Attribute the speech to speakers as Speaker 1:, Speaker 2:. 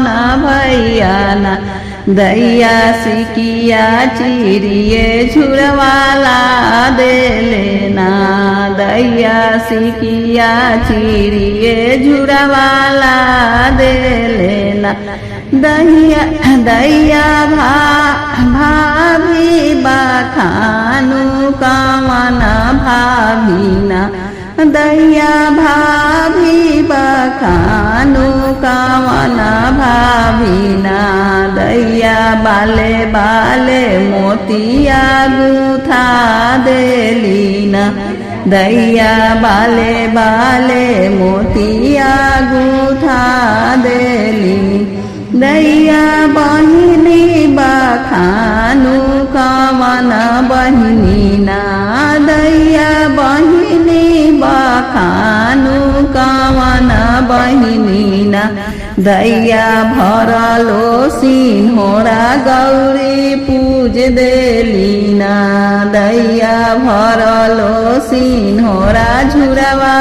Speaker 1: ना भैया ना दैया सिकिया चिरिए झुरवाला दे लेना दैया सिकिया चिरिए झुरवाला दे लेना दैया दैया भाभी बखानु कामना भाभीना दैया भाभी बखानु कामना भाभीना दैया बाले बाले मोतिया गुथा देलीना दैया बाले बाले मोतिया गुथा देली दैया बहिनी बखानु कामना बहिनीना दैया बहिनी बखानु कामना बहिनीना दैया भरलो सिन्होरा गौरी पूज देलीना दैया भरलो सिन्होरा झुरवा